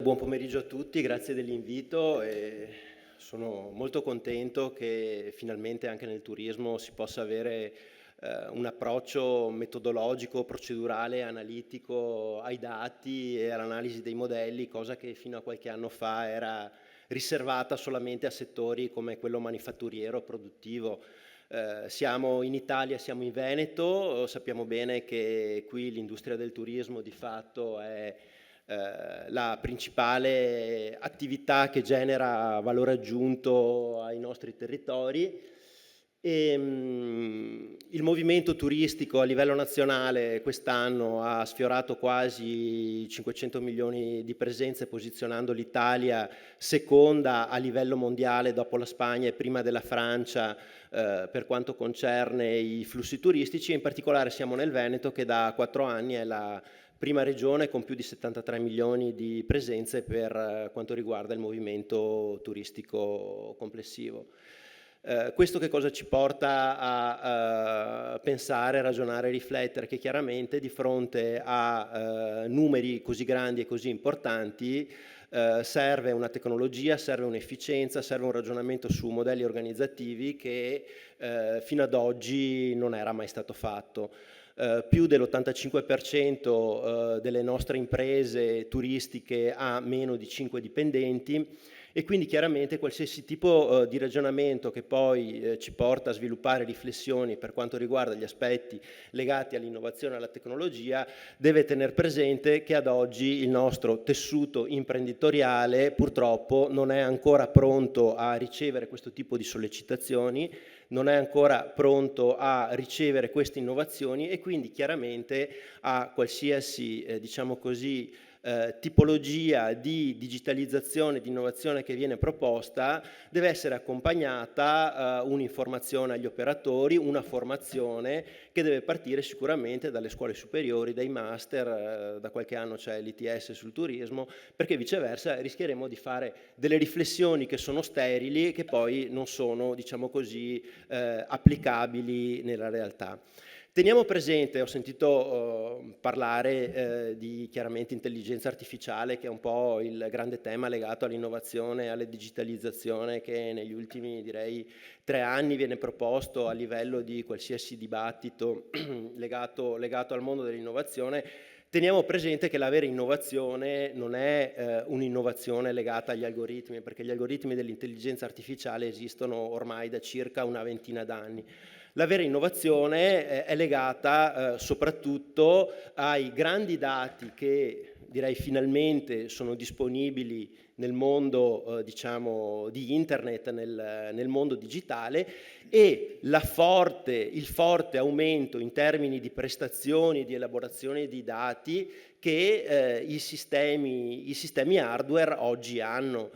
Buon pomeriggio a tutti, grazie dell'invito e sono molto contento che finalmente anche nel turismo si possa avere un approccio metodologico, procedurale, analitico ai dati e all'analisi dei modelli, cosa che fino a qualche anno fa era riservata solamente a settori come quello manifatturiero, produttivo. Siamo in Italia, siamo in Veneto, sappiamo bene che qui l'industria del turismo di fatto è la principale attività che genera valore aggiunto ai nostri territori. Il movimento turistico a livello nazionale quest'anno ha sfiorato quasi 500 milioni di presenze, posizionando l'Italia seconda a livello mondiale dopo la Spagna e prima della Francia per quanto concerne i flussi turistici. In particolare siamo nel Veneto, che da 4 anni è la prima regione con più di 73 milioni di presenze per quanto riguarda il movimento turistico complessivo. Questo che cosa ci porta a pensare, ragionare, riflettere? Che chiaramente di fronte a numeri così grandi e così importanti serve una tecnologia, serve un'efficienza, serve un ragionamento su modelli organizzativi che fino ad oggi non era mai stato fatto. Più dell'85% delle nostre imprese turistiche ha meno di 5 dipendenti e quindi chiaramente qualsiasi tipo di ragionamento che poi ci porta a sviluppare riflessioni per quanto riguarda gli aspetti legati all'innovazione e alla tecnologia deve tener presente che ad oggi il nostro tessuto imprenditoriale purtroppo non è ancora pronto a ricevere questo tipo di sollecitazioni, non è ancora pronto a ricevere queste innovazioni e quindi chiaramente a qualsiasi, diciamo così, tipologia di digitalizzazione, di innovazione che viene proposta, deve essere accompagnata un'informazione agli operatori, una formazione che deve partire sicuramente dalle scuole superiori, dai master, da qualche anno c'è l'ITS sul turismo, perché viceversa rischieremo di fare delle riflessioni che sono sterili e che poi non sono, diciamo così, applicabili nella realtà. Teniamo presente, ho sentito parlare di chiaramente intelligenza artificiale, che è un po' il grande tema legato all'innovazione e alla digitalizzazione che negli ultimi, direi, 3 anni viene proposto a livello di qualsiasi dibattito legato al mondo dell'innovazione. Teniamo presente che la vera innovazione non è un'innovazione legata agli algoritmi, perché gli algoritmi dell'intelligenza artificiale esistono ormai da circa una ventina d'anni. La vera innovazione è legata soprattutto ai grandi dati che direi finalmente sono disponibili nel mondo diciamo di internet, nel mondo digitale e il forte aumento in termini di prestazioni, di elaborazione di dati che i sistemi hardware oggi hanno.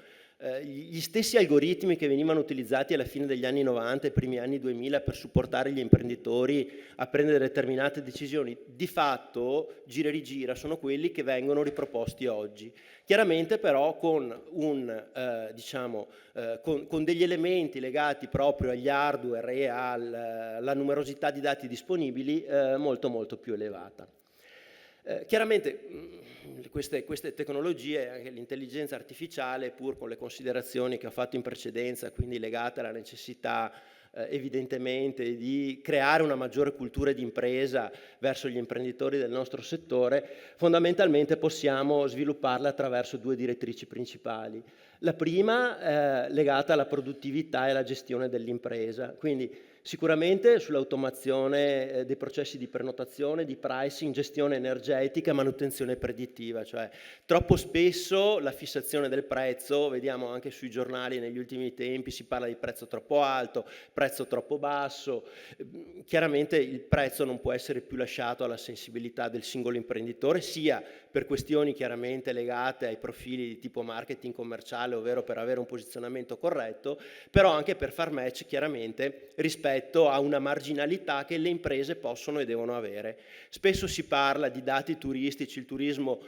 Gli stessi algoritmi che venivano utilizzati alla fine degli anni 90 e primi anni 2000 per supportare gli imprenditori a prendere determinate decisioni, di fatto, gira e rigira, sono quelli che vengono riproposti oggi. Chiaramente però con degli elementi legati proprio agli hardware e alla numerosità di dati disponibili molto molto più elevata. Chiaramente queste tecnologie, anche l'intelligenza artificiale, pur con le considerazioni che ho fatto in precedenza, quindi legate alla necessità evidentemente di creare una maggiore cultura di impresa verso gli imprenditori del nostro settore, fondamentalmente possiamo svilupparla attraverso 2 direttrici principali. La prima legata alla produttività e alla gestione dell'impresa, quindi sicuramente sull'automazione dei processi di prenotazione, di pricing, gestione energetica, manutenzione predittiva, cioè troppo spesso la fissazione del prezzo, vediamo anche sui giornali negli ultimi tempi, si parla di prezzo troppo alto, prezzo troppo basso, chiaramente il prezzo non può essere più lasciato alla sensibilità del singolo imprenditore, sia per questioni chiaramente legate ai profili di tipo marketing commerciale, ovvero per avere un posizionamento corretto, però anche per far match chiaramente rispetto a una marginalità che le imprese possono e devono avere. Spesso si parla di dati turistici, il turismo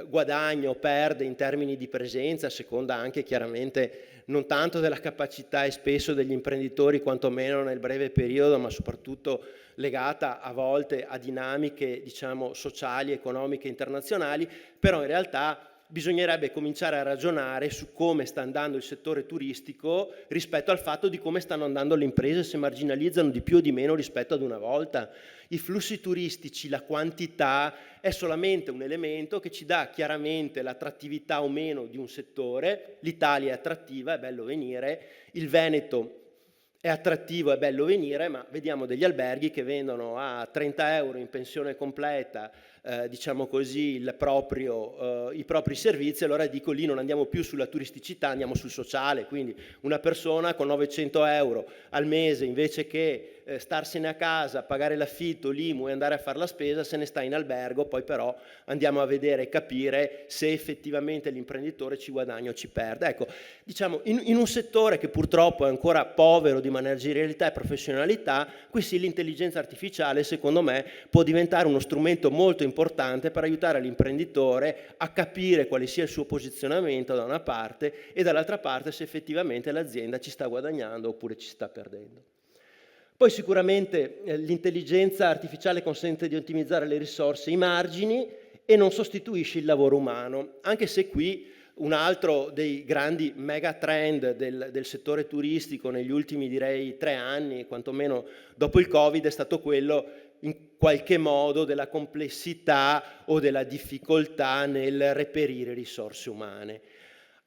guadagna o perde in termini di presenza, a seconda anche chiaramente non tanto della capacità e spesso degli imprenditori, quantomeno nel breve periodo, ma soprattutto legata a volte a dinamiche, diciamo, sociali, economiche, internazionali, però in realtà bisognerebbe cominciare a ragionare su come sta andando il settore turistico rispetto al fatto di come stanno andando le imprese, se marginalizzano di più o di meno rispetto ad una volta. I flussi turistici, la quantità è solamente un elemento che ci dà chiaramente l'attrattività o meno di un settore. L'Italia è attrattiva, è bello venire, il Veneto è attrattivo, è bello venire, ma vediamo degli alberghi che vendono a 30 euro in pensione completa, diciamo così, i propri servizi. Allora dico, lì non andiamo più sulla turisticità, andiamo sul sociale. Quindi una persona con 900 euro al mese, invece che starsene a casa, pagare l'affitto, l'IMU e andare a fare la spesa, se ne sta in albergo. Poi però andiamo a vedere e capire se effettivamente l'imprenditore ci guadagna o ci perde. Ecco, diciamo, in un settore che purtroppo è ancora povero di managerialità e professionalità, qui sì, l'intelligenza artificiale secondo me può diventare uno strumento molto importante per aiutare l'imprenditore a capire quale sia il suo posizionamento da una parte e dall'altra parte se effettivamente l'azienda ci sta guadagnando oppure ci sta perdendo. Poi sicuramente l'intelligenza artificiale consente di ottimizzare le risorse, i margini, e non sostituisce il lavoro umano, anche se qui un altro dei grandi mega trend del settore turistico negli ultimi, direi, 3 anni, quantomeno dopo il Covid, è stato quello in qualche modo della complessità o della difficoltà nel reperire risorse umane.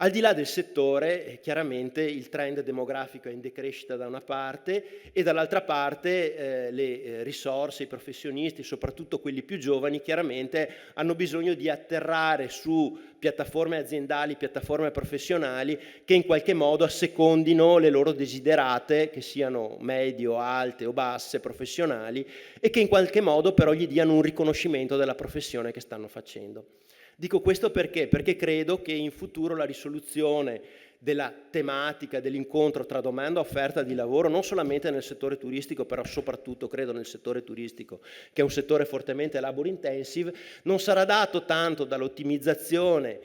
Al di là del settore, chiaramente il trend demografico è in decrescita da una parte e dall'altra parte le risorse, i professionisti, soprattutto quelli più giovani, chiaramente hanno bisogno di atterrare su piattaforme aziendali, piattaforme professionali che in qualche modo assecondino le loro desiderate, che siano medio, alte o basse, professionali, e che in qualche modo però gli diano un riconoscimento della professione che stanno facendo. Dico questo perché? Perché credo che in futuro la risoluzione della tematica dell'incontro tra domanda e offerta di lavoro, non solamente nel settore turistico, però soprattutto credo nel settore turistico, che è un settore fortemente labor intensive, non sarà dato tanto dall'ottimizzazione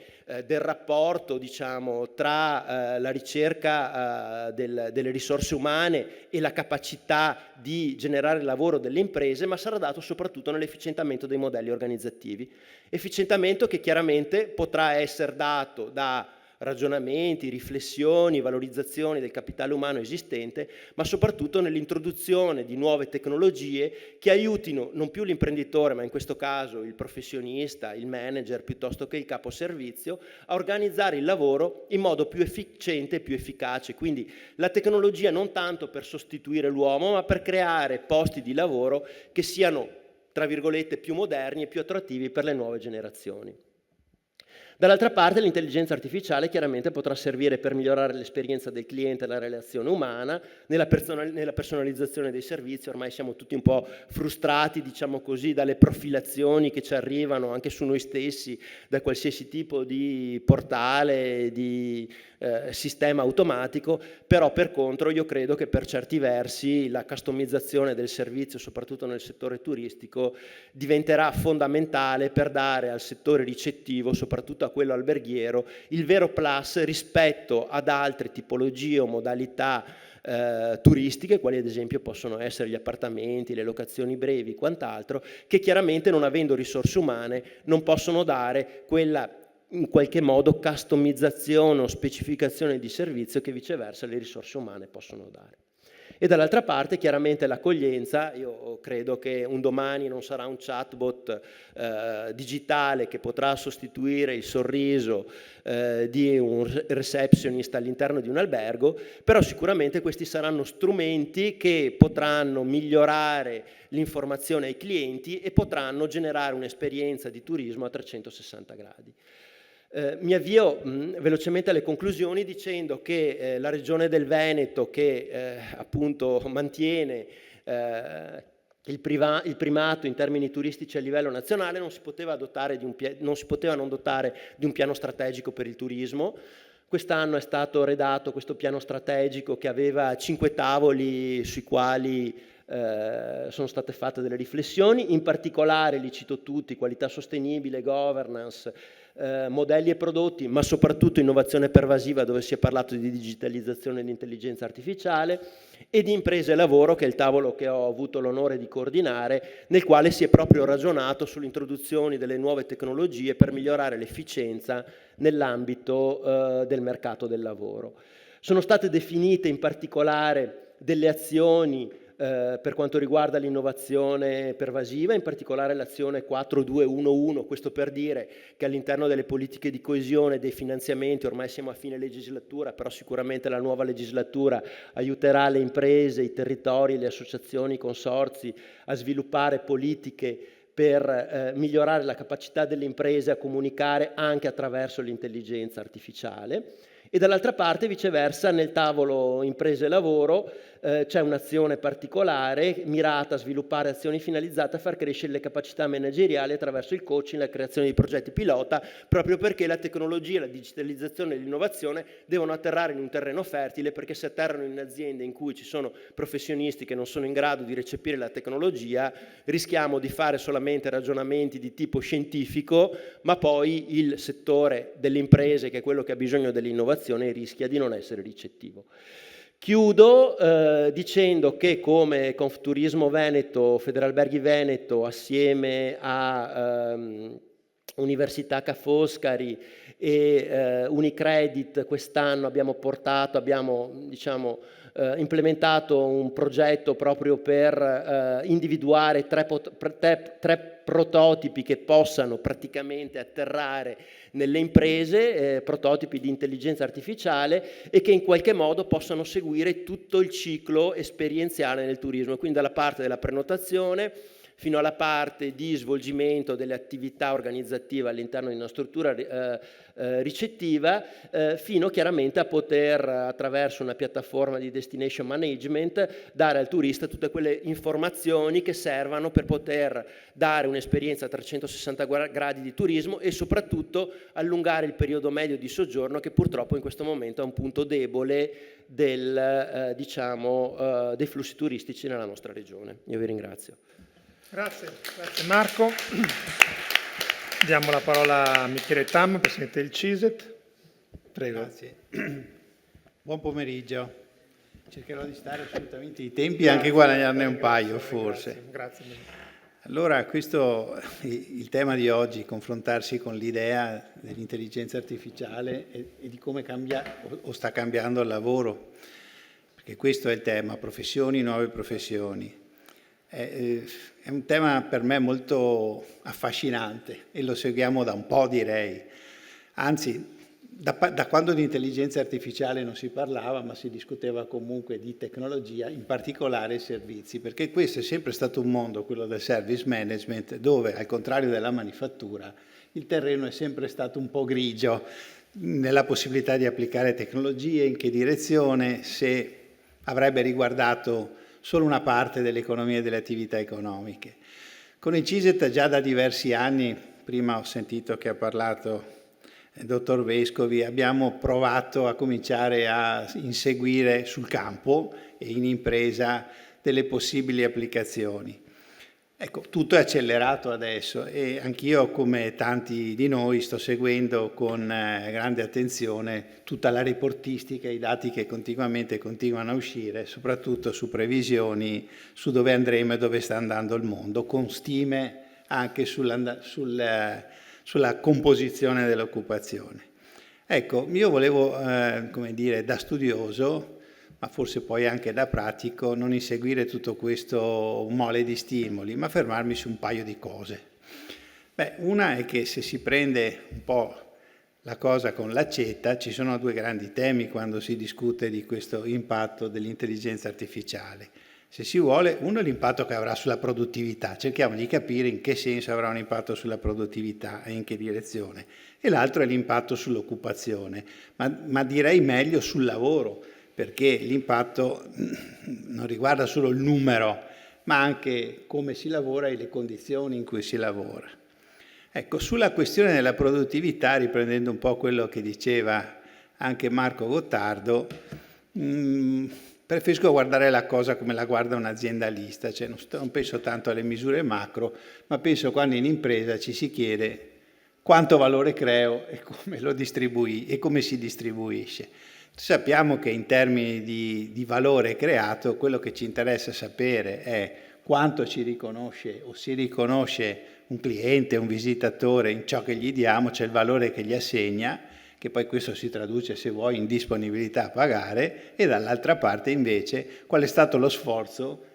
del rapporto, diciamo, tra la ricerca delle risorse umane e la capacità di generare lavoro delle imprese, ma sarà dato soprattutto nell'efficientamento dei modelli organizzativi. Efficientamento che chiaramente potrà essere dato da ragionamenti, riflessioni, valorizzazioni del capitale umano esistente, ma soprattutto nell'introduzione di nuove tecnologie che aiutino non più l'imprenditore, ma in questo caso il professionista, il manager, piuttosto che il capo servizio, a organizzare il lavoro in modo più efficiente e più efficace. Quindi la tecnologia non tanto per sostituire l'uomo, ma per creare posti di lavoro che siano, tra virgolette, più moderni e più attrattivi per le nuove generazioni. Dall'altra parte l'intelligenza artificiale chiaramente potrà servire per migliorare l'esperienza del cliente e la relazione umana, nella personalizzazione dei servizi. Ormai siamo tutti un po' frustrati, diciamo così, dalle profilazioni che ci arrivano anche su noi stessi, da qualsiasi tipo di portale, di sistema automatico, però per contro io credo che per certi versi la customizzazione del servizio, soprattutto nel settore turistico, diventerà fondamentale per dare al settore ricettivo, soprattutto a quello alberghiero, il vero plus rispetto ad altre tipologie o modalità turistiche, quali ad esempio possono essere gli appartamenti, le locazioni brevi, quant'altro, che chiaramente non avendo risorse umane non possono dare quella in qualche modo customizzazione o specificazione di servizio che viceversa le risorse umane possono dare. E dall'altra parte chiaramente l'accoglienza. Io credo che un domani non sarà un chatbot digitale che potrà sostituire il sorriso di un receptionist all'interno di un albergo, però sicuramente questi saranno strumenti che potranno migliorare l'informazione ai clienti e potranno generare un'esperienza di turismo a 360 gradi. Mi avvio velocemente alle conclusioni dicendo che la Regione del Veneto, che appunto mantiene il primato in termini turistici a livello nazionale, non si poteva non dotare di un piano strategico per il turismo. Quest'anno è stato redatto questo piano strategico che aveva 5 tavoli sui quali sono state fatte delle riflessioni, in particolare li cito tutti: qualità sostenibile, governance, modelli e prodotti, ma soprattutto innovazione pervasiva, dove si è parlato di digitalizzazione e di intelligenza artificiale, e di impresa e lavoro, che è il tavolo che ho avuto l'onore di coordinare, nel quale si è proprio ragionato sull'introduzione delle nuove tecnologie per migliorare l'efficienza nell'ambito del mercato del lavoro. Sono state definite in particolare delle azioni per quanto riguarda l'innovazione pervasiva, in particolare l'azione 4211, questo per dire che all'interno delle politiche di coesione, dei finanziamenti, ormai siamo a fine legislatura, però sicuramente la nuova legislatura aiuterà le imprese, i territori, le associazioni, i consorzi a sviluppare politiche per migliorare la capacità delle imprese a comunicare anche attraverso l'intelligenza artificiale. E dall'altra parte, viceversa, nel tavolo imprese e lavoro c'è un'azione particolare mirata a sviluppare azioni finalizzate a far crescere le capacità manageriali attraverso il coaching e la creazione di progetti pilota, proprio perché la tecnologia, la digitalizzazione e l'innovazione devono atterrare in un terreno fertile, perché se atterrano in aziende in cui ci sono professionisti che non sono in grado di recepire la tecnologia, rischiamo di fare solamente ragionamenti di tipo scientifico, ma poi il settore delle imprese, che è quello che ha bisogno dell'innovazione, rischia di non essere ricettivo. Chiudo dicendo che come Confturismo Veneto, Federalberghi Veneto, assieme a Università Ca' Foscari e Unicredit, quest'anno abbiamo implementato un progetto proprio per individuare tre prototipi che possano praticamente atterrare nelle imprese, prototipi di intelligenza artificiale, e che in qualche modo possano seguire tutto il ciclo esperienziale nel turismo, quindi dalla parte della prenotazione fino alla parte di svolgimento delle attività organizzative all'interno di una struttura ricettiva, fino chiaramente a poter, attraverso una piattaforma di destination management, dare al turista tutte quelle informazioni che servano per poter dare un'esperienza a 360 gradi di turismo e soprattutto allungare il periodo medio di soggiorno, che purtroppo in questo momento è un punto debole dei flussi turistici nella nostra regione. Io vi ringrazio. Grazie Marco. Diamo la parola a Michele Tam, Presidente del CISET. Prego. Grazie. Buon pomeriggio. Cercherò di stare assolutamente ai tempi e anche guadagnarne un paio, forse. Grazie. Allora, il tema di oggi, confrontarsi con l'idea dell'intelligenza artificiale e di come cambia o sta cambiando il lavoro, perché questo è il tema, professioni, nuove professioni. È un tema per me molto affascinante e lo seguiamo da un po', direi. Anzi, da quando di intelligenza artificiale non si parlava, ma si discuteva comunque di tecnologia, in particolare servizi, perché questo è sempre stato un mondo, quello del service management, dove, al contrario della manifattura, il terreno è sempre stato un po' grigio nella possibilità di applicare tecnologie, in che direzione, se avrebbe riguardato solo una parte dell'economia e delle attività economiche. Con il CISET già da diversi anni, prima ho sentito che ha parlato il dottor Vescovi, abbiamo provato a cominciare a inseguire sul campo e in impresa delle possibili applicazioni. Ecco, tutto è accelerato adesso e anch'io, come tanti di noi, sto seguendo con grande attenzione tutta la reportistica, i dati che continuano a uscire, soprattutto su previsioni, su dove andremo e dove sta andando il mondo, con stime anche sulla composizione dell'occupazione. Ecco, io volevo, come dire, da studioso, ma forse poi anche da pratico, non inseguire tutto questo mole di stimoli, ma fermarmi su un paio di cose. Una è che se si prende un po' la cosa con l'accetta, ci sono due grandi temi quando si discute di questo impatto dell'intelligenza artificiale. Se si vuole, uno è l'impatto che avrà sulla produttività, cerchiamo di capire in che senso avrà un impatto sulla produttività e in che direzione, e l'altro è l'impatto sull'occupazione, ma direi meglio sul lavoro, perché l'impatto non riguarda solo il numero, ma anche come si lavora e le condizioni in cui si lavora. Ecco, sulla questione della produttività, riprendendo un po' quello che diceva anche Marco Gottardo, preferisco guardare la cosa come la guarda un aziendalista, cioè non penso tanto alle misure macro, ma penso quando in impresa ci si chiede quanto valore creo e come lo e come si distribuisce. Sappiamo che in termini di valore creato, quello che ci interessa sapere è quanto ci riconosce o si riconosce un cliente, un visitatore in ciò che gli diamo, cioè il valore che gli assegna, che poi questo si traduce, se vuoi, in disponibilità a pagare, e dall'altra parte invece qual è stato lo sforzo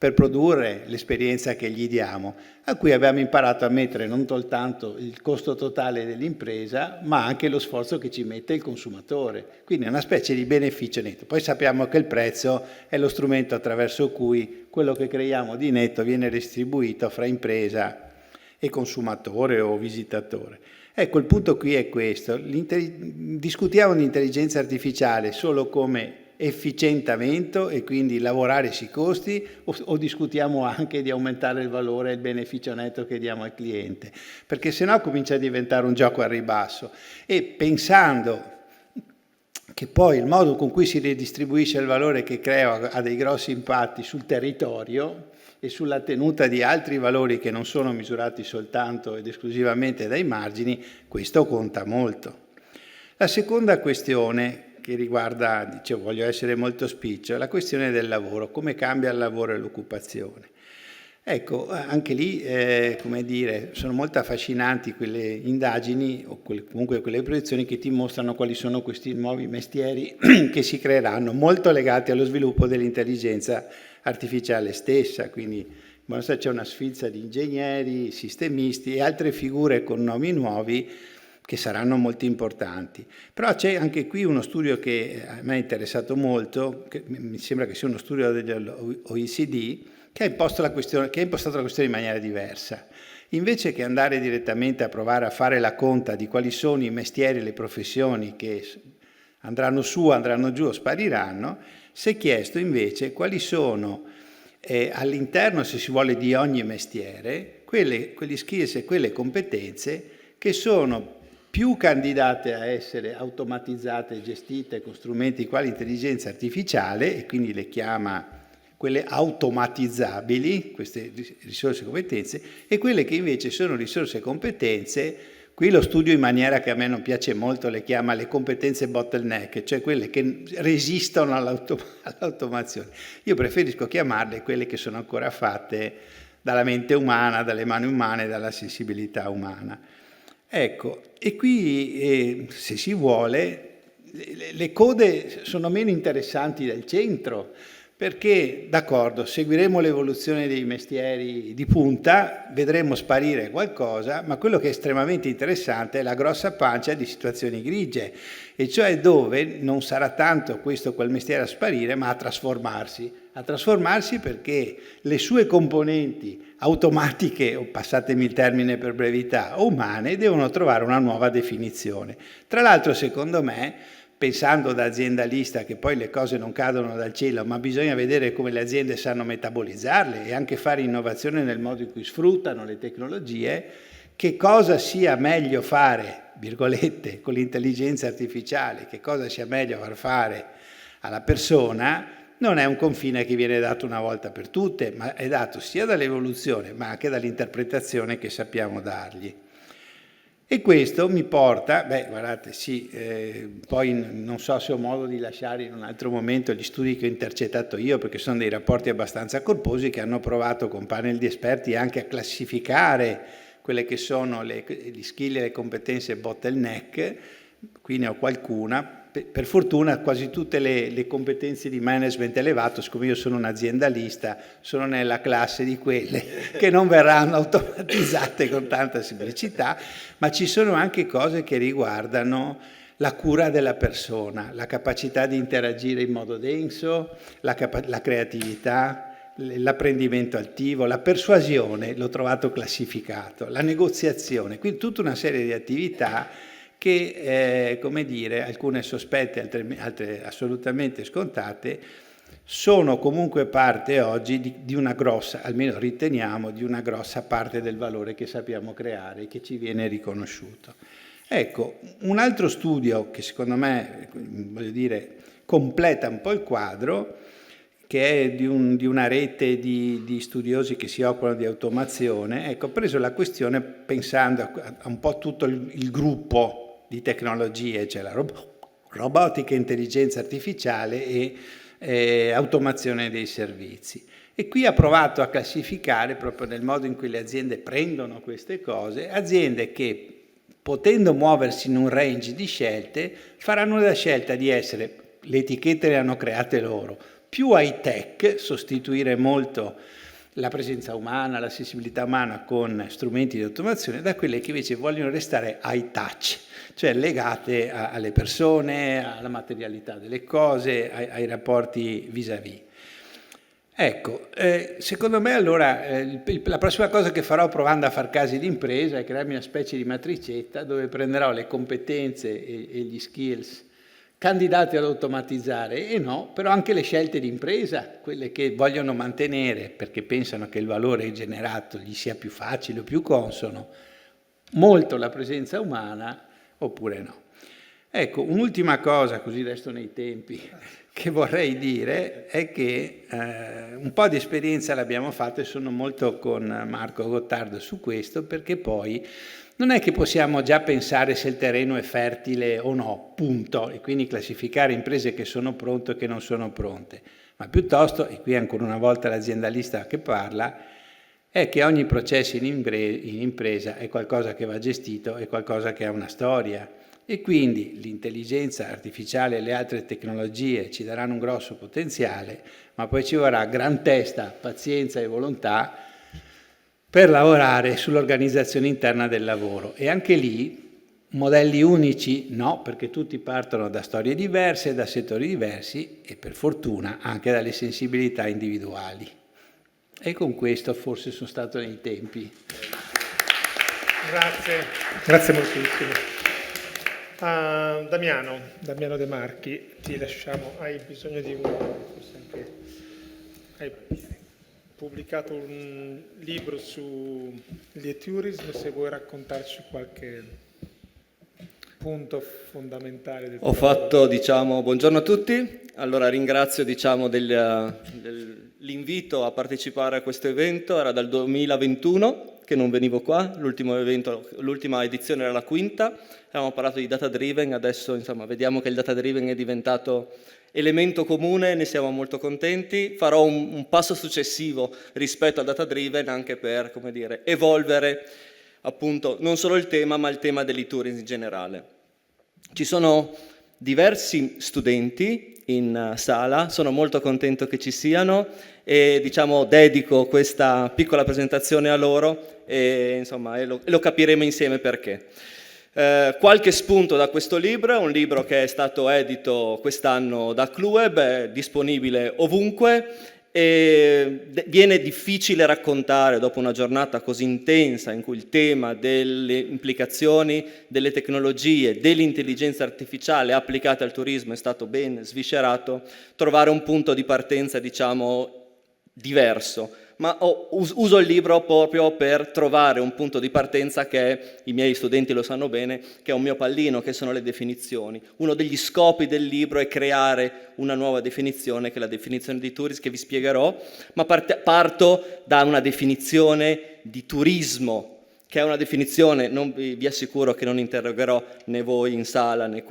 per produrre l'esperienza che gli diamo, a cui abbiamo imparato a mettere non soltanto il costo totale dell'impresa, ma anche lo sforzo che ci mette il consumatore. Quindi è una specie di beneficio netto. Poi sappiamo che il prezzo è lo strumento attraverso cui quello che creiamo di netto viene distribuito fra impresa e consumatore o visitatore. Ecco, il punto qui è questo. Discutiamo di intelligenza artificiale solo come efficientamento e quindi lavorare sui costi o discutiamo anche di aumentare il valore e il beneficio netto che diamo al cliente? Perché sennò comincia a diventare un gioco al ribasso. E pensando che poi il modo con cui si ridistribuisce il valore che creo ha dei grossi impatti sul territorio e sulla tenuta di altri valori che non sono misurati soltanto ed esclusivamente dai margini, questo conta molto. La seconda questione che riguarda, dicevo, voglio essere molto spiccio, è la questione del lavoro, come cambia il lavoro e l'occupazione. Ecco, anche lì, come dire, sono molto affascinanti quelle indagini o comunque quelle proiezioni che ti mostrano quali sono questi nuovi mestieri che si creeranno, molto legati allo sviluppo dell'intelligenza artificiale stessa, quindi c'è una sfilza di ingegneri, sistemisti e altre figure con nomi nuovi che saranno molto importanti. Però c'è anche qui uno studio che a me è interessato molto, che mi sembra che sia uno studio dell'OECD, che ha impostato la questione in maniera diversa. Invece che andare direttamente a provare a fare la conta di quali sono i mestieri e le professioni che andranno su, andranno giù o spariranno, si è chiesto invece quali sono all'interno, se si vuole, di ogni mestiere, quegli skills e quelle competenze che sono più candidate a essere automatizzate e gestite con strumenti quali intelligenza artificiale, e quindi le chiama quelle automatizzabili, queste risorse e competenze, e quelle che invece sono risorse e competenze, qui lo studio in maniera che a me non piace molto le chiama le competenze bottleneck, cioè quelle che resistono all'automazione. Io preferisco chiamarle quelle che sono ancora fatte dalla mente umana, dalle mani umane, dalla sensibilità umana. Ecco, e qui, se si vuole, le code sono meno interessanti del centro, perché, d'accordo, seguiremo l'evoluzione dei mestieri di punta, vedremo sparire qualcosa, ma quello che è estremamente interessante è la grossa pancia di situazioni grigie, e cioè dove non sarà tanto questo o quel mestiere a sparire, ma a trasformarsi perché le sue componenti automatiche, o passatemi il termine per brevità, o umane, devono trovare una nuova definizione. Tra l'altro, secondo me, pensando da aziendalista che poi le cose non cadono dal cielo, ma bisogna vedere come le aziende sanno metabolizzarle e anche fare innovazione nel modo in cui sfruttano le tecnologie, che cosa sia meglio fare, virgolette, con l'intelligenza artificiale, che cosa sia meglio far fare alla persona, non è un confine che viene dato una volta per tutte, ma è dato sia dall'evoluzione, ma anche dall'interpretazione che sappiamo dargli. E questo mi porta, guardate, sì, poi non so se ho modo di lasciare in un altro momento gli studi che ho intercettato io, perché sono dei rapporti abbastanza corposi che hanno provato con panel di esperti anche a classificare quelle che sono gli skill e le competenze bottleneck. Qui ne ho qualcuna. Per fortuna quasi tutte le competenze di management elevato, siccome io sono un aziendalista, sono nella classe di quelle che non verranno automatizzate con tanta semplicità, ma ci sono anche cose che riguardano la cura della persona, la capacità di interagire in modo denso, la creatività, l'apprendimento attivo, la persuasione, l'ho trovato classificato, la negoziazione, quindi tutta una serie di attività che, come dire, alcune sospette, altre assolutamente scontate, sono comunque parte oggi di una grossa, almeno riteniamo, di una grossa parte del valore che sappiamo creare e che ci viene riconosciuto. Ecco, un altro studio che secondo me, voglio dire, completa un po' il quadro, che è di una rete di studiosi che si occupano di automazione. Ecco, ho preso la questione pensando a un po' tutto il gruppo di tecnologie, cioè la robotica, intelligenza artificiale e automazione dei servizi. E qui ha provato a classificare, proprio nel modo in cui le aziende prendono queste cose, aziende che, potendo muoversi in un range di scelte, faranno la scelta di essere, le etichette le hanno create loro, più high tech, sostituire molto la presenza umana, l'accessibilità umana con strumenti di automazione, da quelle che invece vogliono restare high touch, cioè legate alle persone, alla materialità delle cose, ai rapporti vis-à-vis. Ecco, secondo me allora la prossima cosa che farò provando a far casi d'impresa è crearmi una specie di matricetta dove prenderò le competenze e gli skills candidati ad automatizzare e no, però anche le scelte di impresa, quelle che vogliono mantenere perché pensano che il valore generato gli sia più facile o più consono, molto la presenza umana oppure no. Ecco, un'ultima cosa, così resto nei tempi, che vorrei dire è che un po' di esperienza l'abbiamo fatta e sono molto con Marco Gottardo su questo, perché poi non è che possiamo già pensare se il terreno è fertile o no, punto, e quindi classificare imprese che sono pronte e che non sono pronte, ma piuttosto, e qui ancora una volta l'aziendalista che parla, è che ogni processo in impresa è qualcosa che va gestito, è qualcosa che ha una storia, e quindi l'intelligenza artificiale e le altre tecnologie ci daranno un grosso potenziale, ma poi ci vorrà gran testa, pazienza e volontà per lavorare sull'organizzazione interna del lavoro. E anche lì modelli unici no, perché tutti partono da storie diverse, da settori diversi e per fortuna anche dalle sensibilità individuali. E con questo forse sono stato nei tempi. Grazie moltissimo. Damiano De Marchi, ti lasciamo, hai bisogno di hai pubblicato un libro sugli tourism, se vuoi raccontarci qualche punto fondamentale del Ho fatto, buongiorno a tutti, allora ringrazio dell'invito a partecipare a questo evento, era dal 2021 che non venivo qua, l'ultima edizione era la quinta, avevamo parlato di data driven, adesso vediamo che il data driven è diventato elemento comune, ne siamo molto contenti. Farò un passo successivo rispetto al data driven anche per, evolvere appunto non solo il tema ma il tema dell'e-tourism in generale. Ci sono diversi studenti in sala, sono molto contento che ci siano e dedico questa piccola presentazione a loro e lo capiremo insieme perché. Qualche spunto da questo libro, è un libro che è stato edito quest'anno da Clueb, è disponibile ovunque e viene difficile raccontare dopo una giornata così intensa in cui il tema delle implicazioni delle tecnologie, dell'intelligenza artificiale applicate al turismo è stato ben sviscerato, trovare un punto di partenza diverso. Ma uso il libro proprio per trovare un punto di partenza che i miei studenti lo sanno bene, che è un mio pallino, che sono le definizioni. Uno degli scopi del libro è creare una nuova definizione, che è la definizione di tourism, che vi spiegherò, ma parto da una definizione di turismo, che è una definizione, vi assicuro che non interrogherò né voi in sala né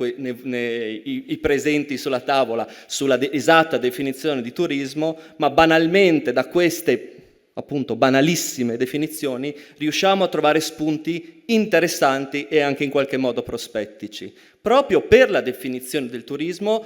i presenti sulla tavola sulla esatta definizione di turismo, ma banalmente da queste appunto banalissime definizioni riusciamo a trovare spunti interessanti e anche in qualche modo prospettici. Proprio per la definizione del turismo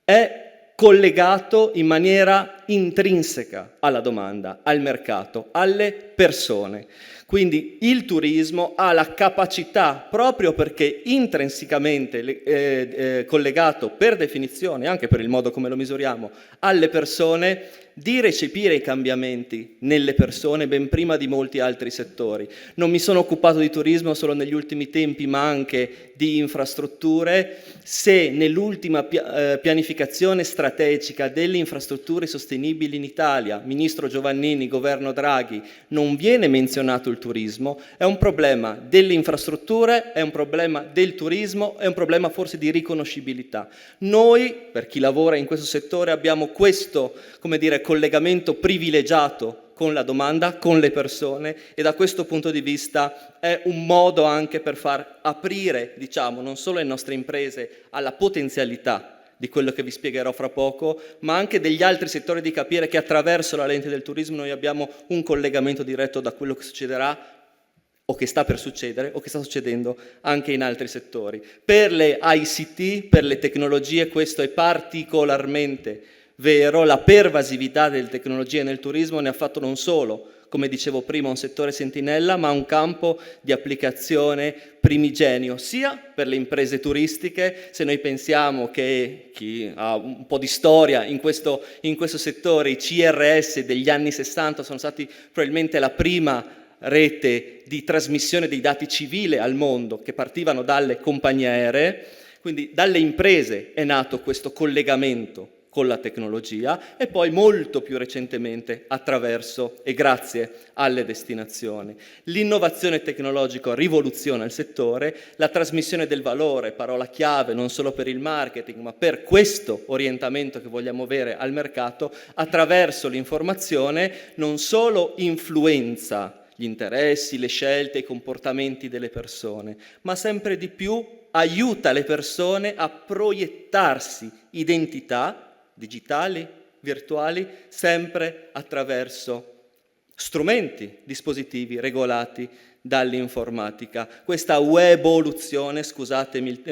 è collegato in maniera intrinseca alla domanda, al mercato, alle persone. Quindi il turismo ha la capacità, proprio perché intrinsecamente collegato per definizione, anche per il modo come lo misuriamo, alle persone, di recepire i cambiamenti nelle persone ben prima di molti altri settori. Non mi sono occupato di turismo solo negli ultimi tempi, ma anche di infrastrutture. Se nell'ultima pianificazione strategica delle infrastrutture sostenibili in Italia, Ministro Giovannini, Governo Draghi, non viene menzionato il il turismo, è un problema delle infrastrutture, è un problema del turismo, è un problema forse di riconoscibilità. Noi, per chi lavora in questo settore, abbiamo questo, come dire, collegamento privilegiato con la domanda, con le persone, e da questo punto di vista è un modo anche per far aprire, diciamo, non solo le nostre imprese alla potenzialità di quello che vi spiegherò fra poco, ma anche degli altri settori, di capire che attraverso la lente del turismo noi abbiamo un collegamento diretto da quello che succederà o che sta per succedere o che sta succedendo anche in altri settori. Per le ICT, per le tecnologie, questo è particolarmente vero. La pervasività delle tecnologie nel turismo ne ha fatto non solo, come dicevo prima, un settore sentinella, ma un campo di applicazione primigenio, sia per le imprese turistiche. Se noi pensiamo che chi ha un po' di storia in questo settore, i CRS degli anni 60 sono stati probabilmente la prima rete di trasmissione dei dati civile al mondo, che partivano dalle compagnie aeree, quindi dalle imprese è nato questo collegamento con la tecnologia, e poi molto più recentemente attraverso e grazie alle destinazioni. L'innovazione tecnologica rivoluziona il settore, la trasmissione del valore, parola chiave non solo per il marketing, ma per questo orientamento che vogliamo avere al mercato, attraverso l'informazione non solo influenza gli interessi, le scelte, i comportamenti delle persone, ma sempre di più aiuta le persone a proiettarsi identità digitali, virtuali, sempre attraverso strumenti, dispositivi regolati dall'informatica. Questa weboluzione, scusatemi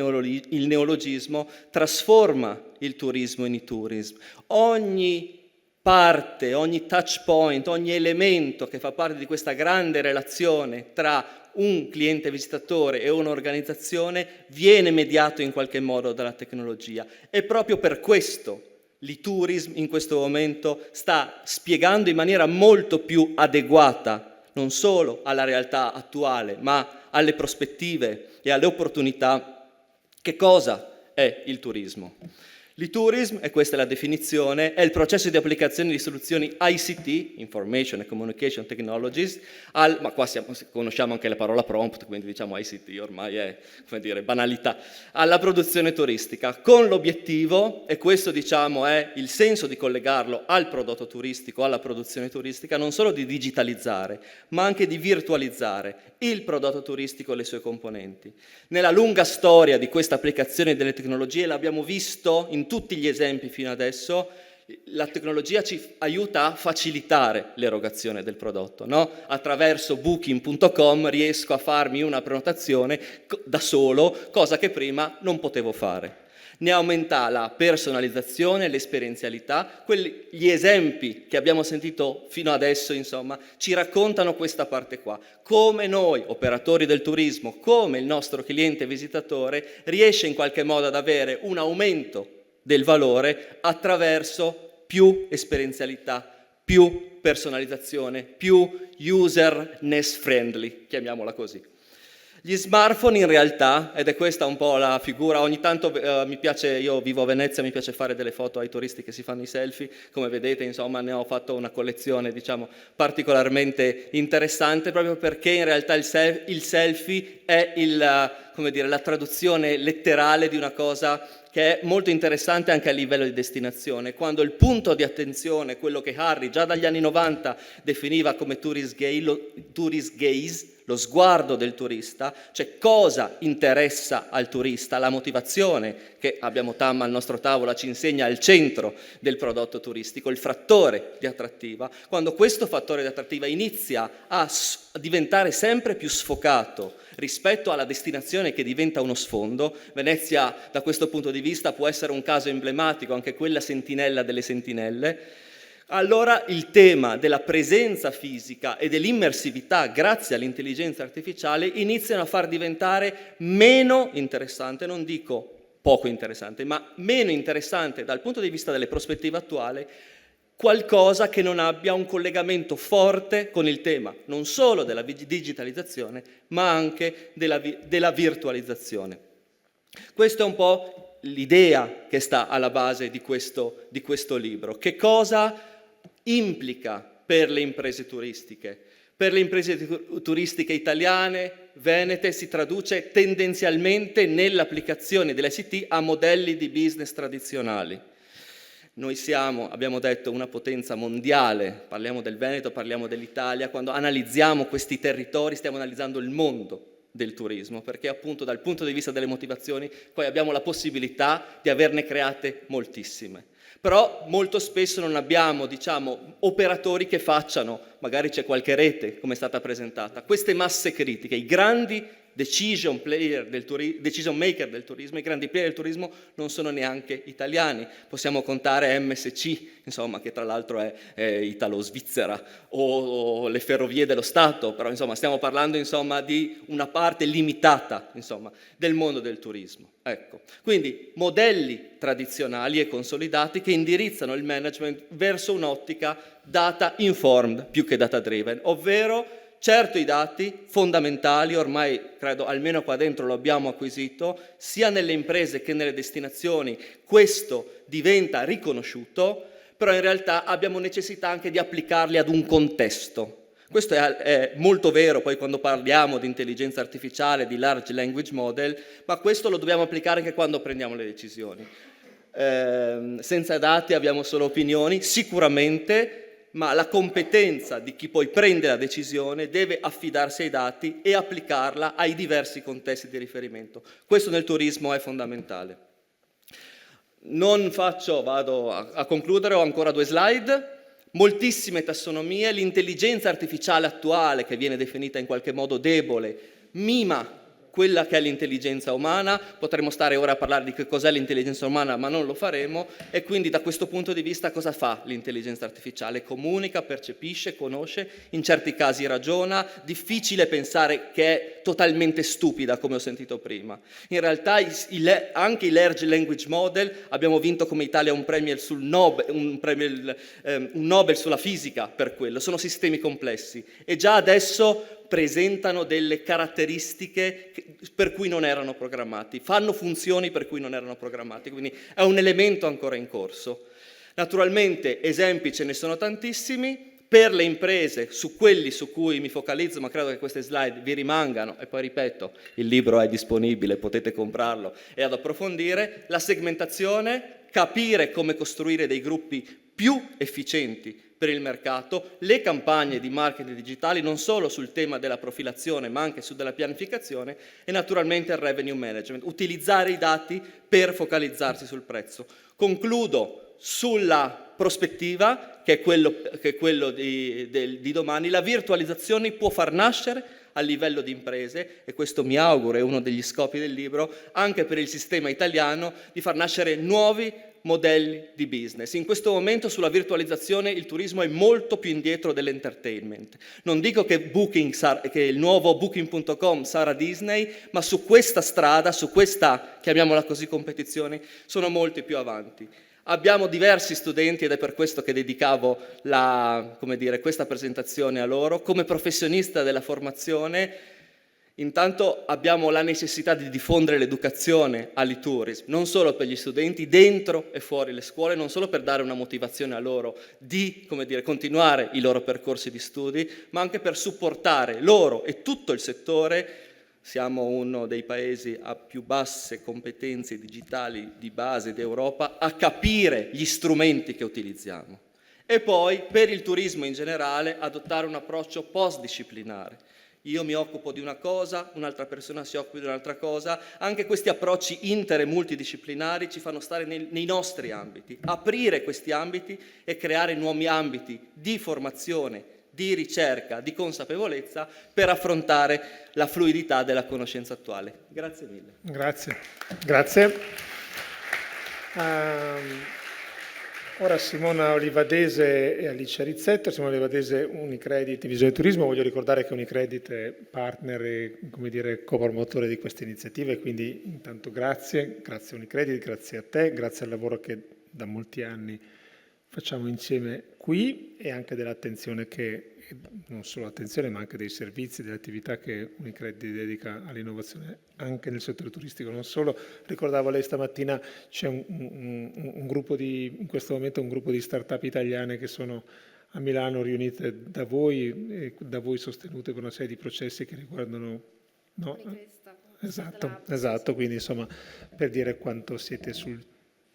il neologismo, trasforma il turismo in e-tourism. Ogni parte, ogni touch point, ogni elemento che fa parte di questa grande relazione tra un cliente visitatore e un'organizzazione viene mediato in qualche modo dalla tecnologia. E proprio per questo l'e-tourism in questo momento sta spiegando in maniera molto più adeguata non solo alla realtà attuale, ma alle prospettive e alle opportunità, che cosa è il turismo. L'e-tourism, e questa è la definizione, è il processo di applicazione di soluzioni ICT, Information and Communication Technologies, ma qua conosciamo anche la parola prompt, quindi diciamo ICT ormai è, come dire, banalità, alla produzione turistica, con l'obiettivo, e questo diciamo è il senso di collegarlo al prodotto turistico, alla produzione turistica, non solo di digitalizzare, ma anche di virtualizzare il prodotto turistico e le sue componenti. Nella lunga storia di questa applicazione delle tecnologie, l'abbiamo visto in tutti gli esempi fino adesso, la tecnologia ci aiuta a facilitare l'erogazione del prodotto, no? Attraverso booking.com riesco a farmi una prenotazione da solo, cosa che prima non potevo fare. Ne aumenta la personalizzazione, l'esperienzialità. Gli esempi che abbiamo sentito fino adesso, insomma, ci raccontano questa parte qua. Come noi, operatori del turismo, come il nostro cliente visitatore, riesce in qualche modo ad avere un aumento del valore attraverso più esperienzialità, più personalizzazione, più userness friendly, chiamiamola così. Gli smartphone in realtà, ed è questa un po' la figura, ogni tanto mi piace, io vivo a Venezia, mi piace fare delle foto ai turisti che si fanno i selfie, come vedete insomma ne ho fatto una collezione diciamo particolarmente interessante, proprio perché in realtà il selfie è come dire, la traduzione letterale di una cosa che è molto interessante anche a livello di destinazione, quando il punto di attenzione, quello che Harry già dagli anni 90 definiva come tourist gaze, lo sguardo del turista, cioè cosa interessa al turista, la motivazione che abbiamo Tam al nostro tavolo ci insegna al centro del prodotto turistico, il fattore di attrattiva. Quando questo fattore di attrattiva inizia a diventare sempre più sfocato rispetto alla destinazione che diventa uno sfondo, Venezia da questo punto di vista può essere un caso emblematico, anche quella sentinella delle sentinelle, allora il tema della presenza fisica e dell'immersività grazie all'intelligenza artificiale iniziano a far diventare meno interessante, non dico poco interessante, ma meno interessante dal punto di vista delle prospettive attuali, qualcosa che non abbia un collegamento forte con il tema non solo della digitalizzazione, ma anche della virtualizzazione. Questa è un po' l'idea che sta alla base di questo libro. Che cosa implica per le imprese turistiche? Per le imprese turistiche italiane, venete, si traduce tendenzialmente nell'applicazione dell'ICT a modelli di business tradizionali. Noi siamo, abbiamo detto, una potenza mondiale, parliamo del Veneto, parliamo dell'Italia, quando analizziamo questi territori stiamo analizzando il mondo del turismo, perché appunto dal punto di vista delle motivazioni poi abbiamo la possibilità di averne create moltissime. Però molto spesso non abbiamo, diciamo, operatori che facciano, magari c'è qualche rete, come è stata presentata, queste masse critiche, i grandi decision maker del turismo, i grandi player del turismo non sono neanche italiani. Possiamo contare MSC, insomma, che tra l'altro è italo-svizzera, o le ferrovie dello Stato, però insomma stiamo parlando insomma di una parte limitata insomma, del mondo del turismo. Ecco. Quindi modelli tradizionali e consolidati che indirizzano il management verso un'ottica data informed più che data driven, ovvero certo i dati fondamentali, ormai credo almeno qua dentro lo abbiamo acquisito, sia nelle imprese che nelle destinazioni questo diventa riconosciuto, però in realtà abbiamo necessità anche di applicarli ad un contesto. Questo è molto vero poi quando parliamo di intelligenza artificiale, di large language model, ma questo lo dobbiamo applicare anche quando prendiamo le decisioni. Senza dati abbiamo solo opinioni, sicuramente, ma la competenza di chi poi prende la decisione deve affidarsi ai dati e applicarla ai diversi contesti di riferimento. Questo nel turismo è fondamentale. Vado a concludere, ho ancora 2 slide. Moltissime tassonomie, l'intelligenza artificiale attuale, che viene definita in qualche modo debole, mima quella che è l'intelligenza umana, potremmo stare ora a parlare di che cos'è l'intelligenza umana, ma non lo faremo, e quindi da questo punto di vista cosa fa l'intelligenza artificiale? Comunica, percepisce, conosce, in certi casi ragiona, difficile pensare che è totalmente stupida, come ho sentito prima. In realtà anche i large language model, abbiamo vinto come Italia un premio sul Nobel, un Nobel sulla fisica per quello, sono sistemi complessi, e già adesso presentano delle caratteristiche per cui non erano programmati, fanno funzioni per cui non erano programmati, quindi è un elemento ancora in corso. Naturalmente esempi ce ne sono tantissimi, per le imprese, su quelli su cui mi focalizzo, ma credo che queste slide vi rimangano, e poi ripeto, il libro è disponibile, potete comprarlo e ad approfondire, la segmentazione, capire come costruire dei gruppi più efficienti per il mercato, le campagne di marketing digitali non solo sul tema della profilazione ma anche su della pianificazione e naturalmente il revenue management, utilizzare i dati per focalizzarsi sul prezzo. Concludo sulla prospettiva, che è quello di domani. La virtualizzazione può far nascere a livello di imprese, e questo mi auguro è uno degli scopi del libro, anche per il sistema italiano, di far nascere nuovi modelli di business. In questo momento sulla virtualizzazione il turismo è molto più indietro dell'entertainment. Non dico che il nuovo Booking.com sarà Disney, ma su questa strada, su questa, chiamiamola così, competizione, sono molti più avanti. Abbiamo diversi studenti ed è per questo che dedicavo questa presentazione a loro. Come professionista della formazione, intanto abbiamo la necessità di diffondere l'educazione all'e-tourism, non solo per gli studenti, dentro e fuori le scuole, non solo per dare una motivazione a loro di continuare i loro percorsi di studi, ma anche per supportare loro e tutto il settore. Siamo uno dei paesi a più basse competenze digitali di base d'Europa, a capire gli strumenti che utilizziamo. E poi, per il turismo in generale, adottare un approccio post-disciplinare. Io mi occupo di una cosa, un'altra persona si occupa di un'altra cosa. Anche questi approcci inter- e multidisciplinari ci fanno stare nei nostri ambiti, aprire questi ambiti e creare nuovi ambiti di formazione, di ricerca, di consapevolezza per affrontare la fluidità della conoscenza attuale. Grazie mille. Grazie. Ora Simona Olivadese e Alicia Rizzetto. Simona Olivadese, Unicredit, Visione Turismo. Voglio ricordare che Unicredit è partner e copromotore di queste iniziative, quindi intanto grazie Unicredit, grazie a te, grazie al lavoro che da molti anni facciamo insieme qui e anche dell'attenzione non solo attenzione ma anche dei servizi, delle attività che Unicredit dedica all'innovazione anche nel settore turistico. Non solo, ricordavo lei stamattina, c'è un gruppo in questo momento un gruppo di start-up italiane che sono a Milano riunite da voi e da voi sostenute con una serie di processi che riguardano... No? Esatto, quindi insomma per dire quanto siete sul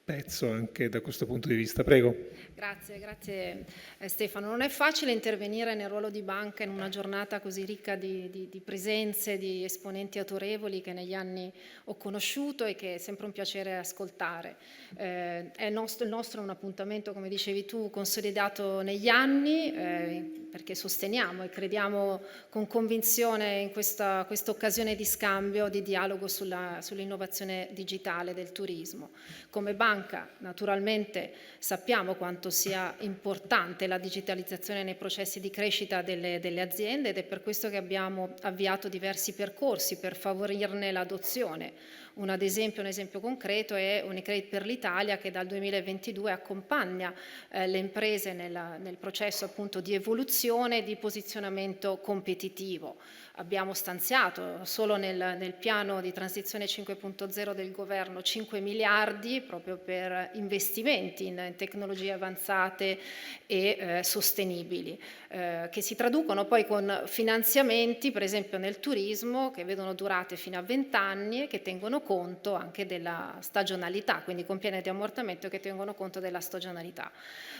pezzo anche da questo punto di vista. Prego. Grazie Stefano. Non è facile intervenire nel ruolo di banca in una giornata così ricca di presenze, di esponenti autorevoli che negli anni ho conosciuto e che è sempre un piacere ascoltare. Il nostro è un appuntamento, come dicevi tu, consolidato negli anni, perché sosteniamo e crediamo con convinzione in questa occasione di scambio, di dialogo sull'innovazione digitale del turismo. Come banca, naturalmente, sappiamo quanto sia importante la digitalizzazione nei processi di crescita delle aziende ed è per questo che abbiamo avviato diversi percorsi per favorirne l'adozione. Un esempio concreto è Unicredit per l'Italia, che dal 2022 accompagna le imprese nel processo appunto di evoluzione e di posizionamento competitivo. Abbiamo stanziato solo nel piano di transizione 5.0 del governo 5 miliardi proprio per investimenti in tecnologie avanzate e sostenibili, che si traducono poi con finanziamenti, per esempio nel turismo, che vedono durate fino a 20 anni e che tengono conto anche della stagionalità, quindi con piani di ammortamento che tengono conto della stagionalità.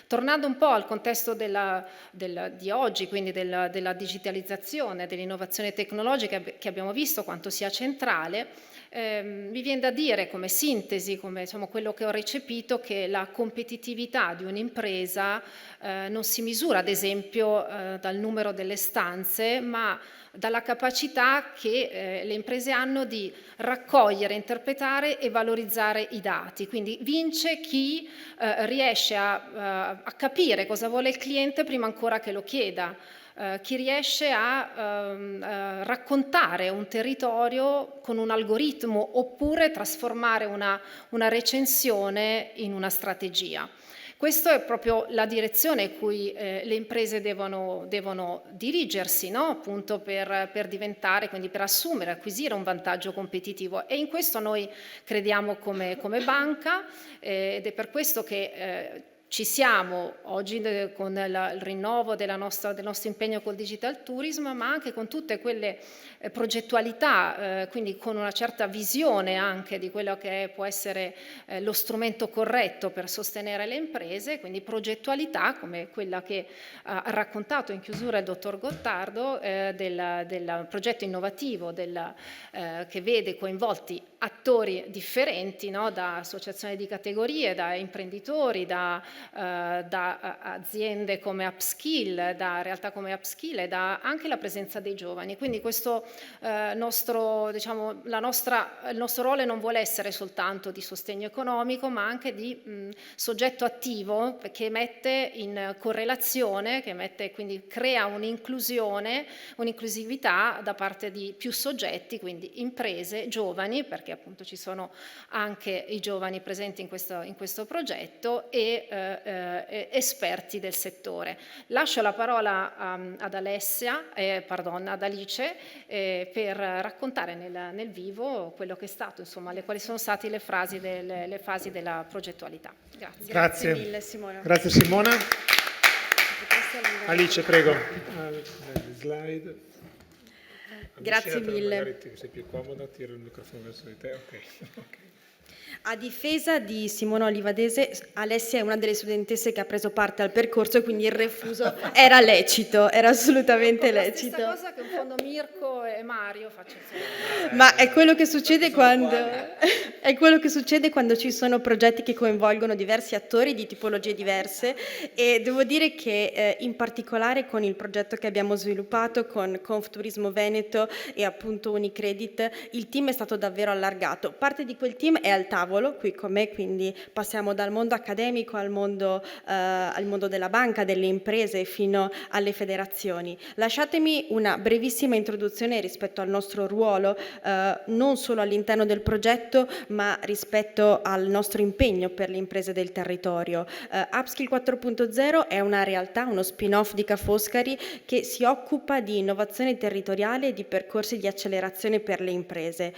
Tornando un po' al contesto di oggi, quindi della digitalizzazione, dell'innovazione tecnologica, che abbiamo visto quanto sia centrale, mi viene da dire come sintesi, come insomma, quello che ho recepito, che la competitività di un'impresa non si misura ad esempio dal numero delle stanze, ma dalla capacità che le imprese hanno di raccogliere, interpretare e valorizzare i dati. Quindi vince chi riesce a capire cosa vuole il cliente prima ancora che lo chieda. Chi riesce a raccontare un territorio con un algoritmo oppure trasformare una recensione in una strategia. Questa è proprio la direzione in cui le imprese devono dirigersi, no? Appunto per diventare, quindi per assumere, acquisire un vantaggio competitivo, e in questo noi crediamo come banca ed è per questo che ci siamo oggi con il rinnovo del nostro impegno col digital tourism, ma anche con tutte quelle progettualità, quindi con una certa visione anche di quello che può essere lo strumento corretto per sostenere le imprese, quindi progettualità come quella che ha raccontato in chiusura il dottor Gottardo del progetto innovativo che vede coinvolti attori differenti, no? Da associazioni di categorie, da imprenditori, da aziende come Upskill, da realtà come Upskill e da anche la presenza dei giovani. Quindi questo il nostro ruolo non vuole essere soltanto di sostegno economico, ma anche di soggetto attivo che mette in correlazione, quindi crea un'inclusività da parte di più soggetti, quindi imprese, giovani, perché appunto ci sono anche i giovani presenti in questo progetto e esperti del settore. Lascio la parola ad Alice per raccontare nel vivo quello che è stato, insomma, quali sono state le fasi della progettualità. Grazie mille Simona. Grazie Simona. Alice, prego. Slide. Grazie mille. Magari sei più comoda, tiro il microfono verso di te. Ok. A difesa di Simona Olivadese, Alessia è una delle studentesse che ha preso parte al percorso e quindi il refuso era lecito, era assolutamente lecito. La stessa cosa che in fondo Mirko e Mario faccio insieme. Ma è quello che succede quando ci sono progetti che coinvolgono diversi attori di tipologie diverse, e devo dire che in particolare con il progetto che abbiamo sviluppato con Confturismo Veneto e appunto Unicredit, il team è stato davvero allargato. Parte di quel team è al tavolo qui con me, quindi passiamo dal mondo accademico al mondo della banca, delle imprese, fino alle federazioni. Lasciatemi una brevissima introduzione rispetto al nostro ruolo, non solo all'interno del progetto, ma rispetto al nostro impegno per le imprese del territorio. Upskill 4.0 è una realtà, uno spin-off di Ca' Foscari che si occupa di innovazione territoriale e di percorsi di accelerazione per le imprese.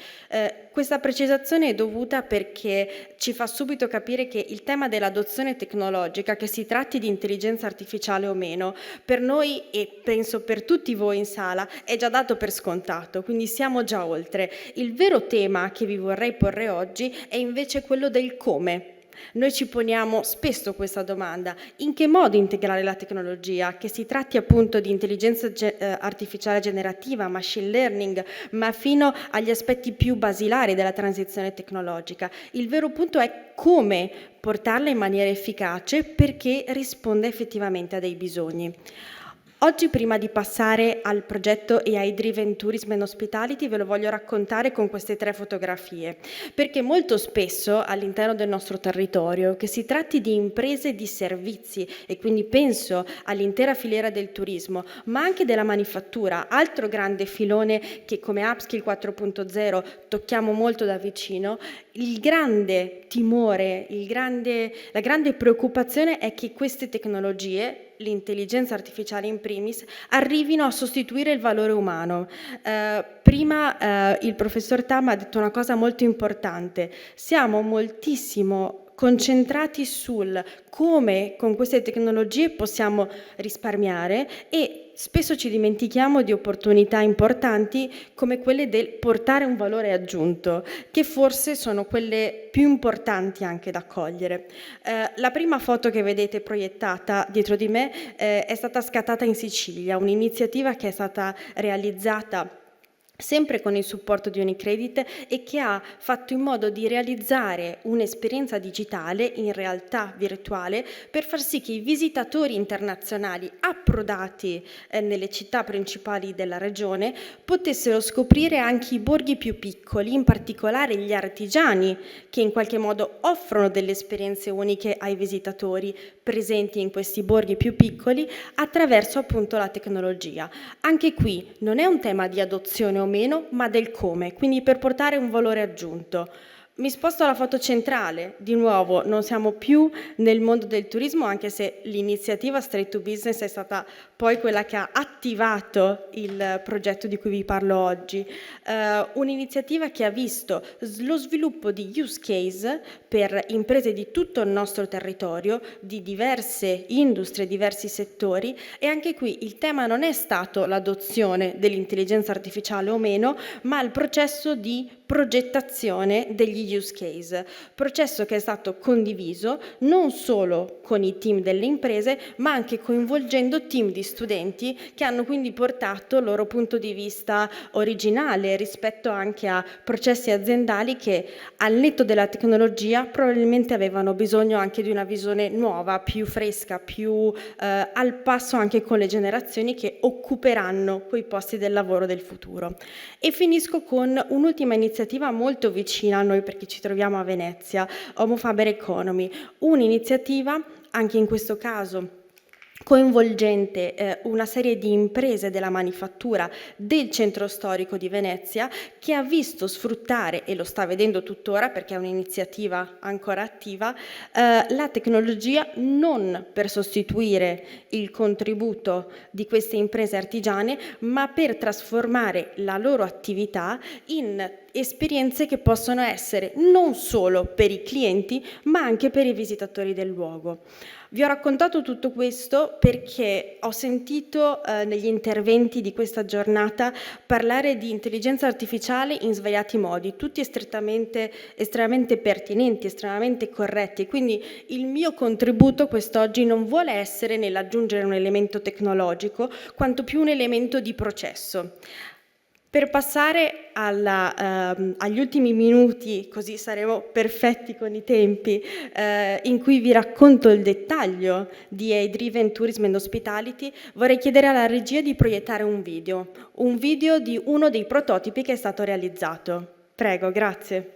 Questa precisazione è dovuta perché perché ci fa subito capire che il tema dell'adozione tecnologica, che si tratti di intelligenza artificiale o meno, per noi e penso per tutti voi in sala è già dato per scontato, quindi siamo già oltre. Il vero tema che vi vorrei porre oggi è invece quello del come. Noi ci poniamo spesso questa domanda: in che modo integrare la tecnologia, che si tratti appunto di intelligenza artificiale generativa, machine learning, ma fino agli aspetti più basilari della transizione tecnologica. Il vero punto è come portarla in maniera efficace perché risponda effettivamente a dei bisogni. Oggi, prima di passare al progetto AI Driven Tourism and Hospitality, ve lo voglio raccontare con queste 3 fotografie, perché molto spesso all'interno del nostro territorio, che si tratti di imprese di servizi, e quindi penso all'intera filiera del turismo, ma anche della manifattura, altro grande filone che come Upskill 4.0 tocchiamo molto da vicino, il grande timore, la grande preoccupazione è che queste tecnologie, l'intelligenza artificiale in primis, arrivino a sostituire il valore umano. Prima il professor Tam ha detto una cosa molto importante: siamo moltissimo concentrati sul come con queste tecnologie possiamo risparmiare e spesso ci dimentichiamo di opportunità importanti come quelle del portare un valore aggiunto, che forse sono quelle più importanti anche da cogliere. La prima foto che vedete proiettata dietro di me è stata scattata in Sicilia, un'iniziativa che è stata realizzata sempre con il supporto di Unicredit e che ha fatto in modo di realizzare un'esperienza digitale in realtà virtuale per far sì che i visitatori internazionali approdati nelle città principali della regione potessero scoprire anche i borghi più piccoli, in particolare gli artigiani che in qualche modo offrono delle esperienze uniche ai visitatori presenti in questi borghi più piccoli attraverso appunto la tecnologia. Anche qui non è un tema di adozione o meno, ma del come, quindi per portare un valore aggiunto. Mi sposto alla foto centrale, di nuovo non siamo più nel mondo del turismo, anche se l'iniziativa Straight to Business è stata poi quella che ha attivato il progetto di cui vi parlo oggi. Un'iniziativa che ha visto lo sviluppo di use case per imprese di tutto il nostro territorio, di diverse industrie, diversi settori, e anche qui il tema non è stato l'adozione dell'intelligenza artificiale o meno, ma il processo di progettazione degli use case, processo che è stato condiviso non solo con i team delle imprese, ma anche coinvolgendo team di studenti che hanno quindi portato il loro punto di vista originale rispetto anche a processi aziendali che al netto della tecnologia probabilmente avevano bisogno anche di una visione nuova, più fresca, più al passo anche con le generazioni che occuperanno quei posti del lavoro del futuro. E finisco con un'ultima iniziativa molto vicina a noi perché ci troviamo a Venezia, Homo Faber Economy, un'iniziativa anche in questo caso coinvolgente una serie di imprese della manifattura del centro storico di Venezia, che ha visto sfruttare, e lo sta vedendo tuttora perché è un'iniziativa ancora attiva, la tecnologia non per sostituire il contributo di queste imprese artigiane, ma per trasformare la loro attività in esperienze che possono essere non solo per i clienti, ma anche per i visitatori del luogo. Vi ho raccontato tutto questo perché ho sentito negli interventi di questa giornata parlare di intelligenza artificiale in svariati modi, tutti estremamente pertinenti, estremamente corretti. Quindi il mio contributo quest'oggi non vuole essere nell'aggiungere un elemento tecnologico, quanto più un elemento di processo. Per passare agli ultimi minuti, così saremo perfetti con i tempi, in cui vi racconto il dettaglio di AI Driven Tourism and Hospitality, vorrei chiedere alla regia di proiettare un video di uno dei prototipi che è stato realizzato. Prego, grazie.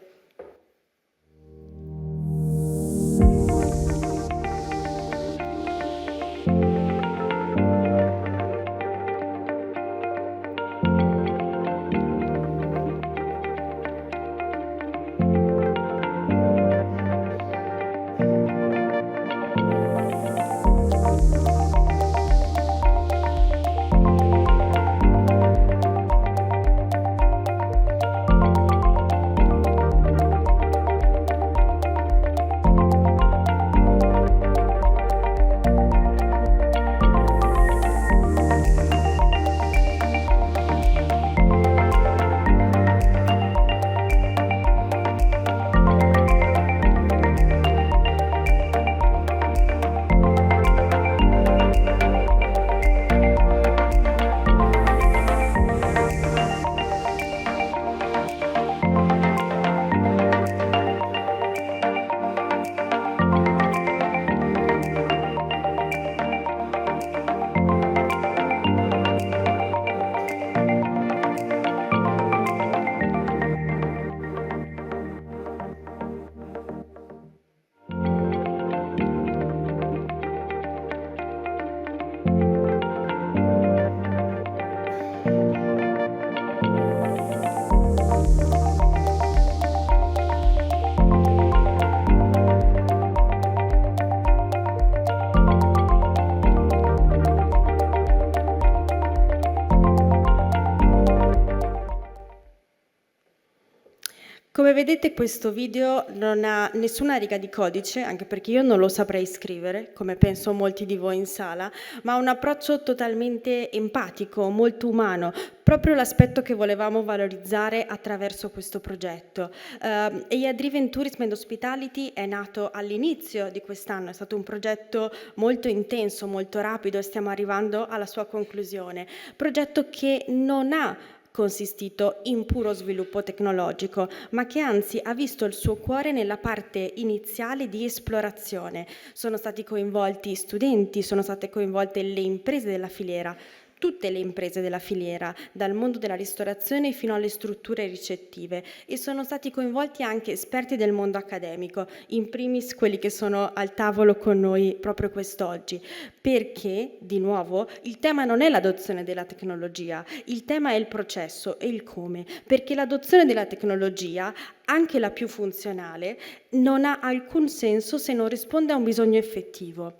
Come vedete questo video non ha nessuna riga di codice, anche perché io non lo saprei scrivere, come penso molti di voi in sala, ma ha un approccio totalmente empatico, molto umano, proprio l'aspetto che volevamo valorizzare attraverso questo progetto. AI Driven Tourism and Hospitality è nato all'inizio di quest'anno, è stato un progetto molto intenso, molto rapido e stiamo arrivando alla sua conclusione. Progetto che non ha consistito in puro sviluppo tecnologico, ma che anzi ha visto il suo cuore nella parte iniziale di esplorazione. Sono stati coinvolti studenti, sono state coinvolte le imprese della filiera, tutte le imprese della filiera, dal mondo della ristorazione fino alle strutture ricettive, e sono stati coinvolti anche esperti del mondo accademico, in primis quelli che sono al tavolo con noi proprio quest'oggi, perché, di nuovo, il tema non è l'adozione della tecnologia, il tema è il processo e il come, perché l'adozione della tecnologia, anche la più funzionale, non ha alcun senso se non risponde a un bisogno effettivo.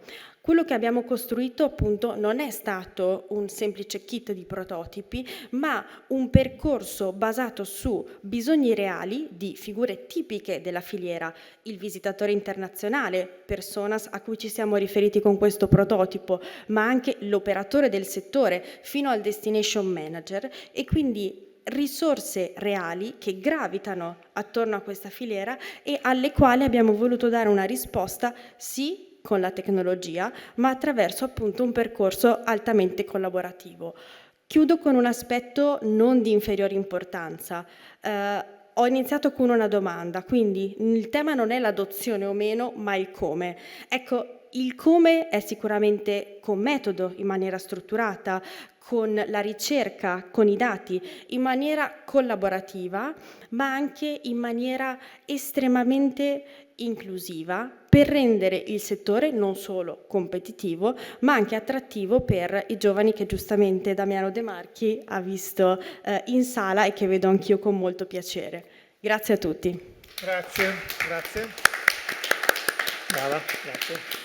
Quello che abbiamo costruito appunto non è stato un semplice kit di prototipi, ma un percorso basato su bisogni reali di figure tipiche della filiera, il visitatore internazionale, personas a cui ci siamo riferiti con questo prototipo, ma anche l'operatore del settore fino al destination manager, e quindi risorse reali che gravitano attorno a questa filiera e alle quali abbiamo voluto dare una risposta, sì, con la tecnologia, ma attraverso appunto un percorso altamente collaborativo. Chiudo con un aspetto non di inferiore importanza. Ho iniziato con una domanda, quindi il tema non è l'adozione o meno, ma il come. Ecco, il come è sicuramente con metodo, in maniera strutturata, con la ricerca, con i dati, in maniera collaborativa, ma anche in maniera estremamente inclusiva, per rendere il settore non solo competitivo, ma anche attrattivo per i giovani che giustamente Damiano De Marchi ha visto in sala e che vedo anch'io con molto piacere. Grazie a tutti. Grazie, grazie. Brava, grazie.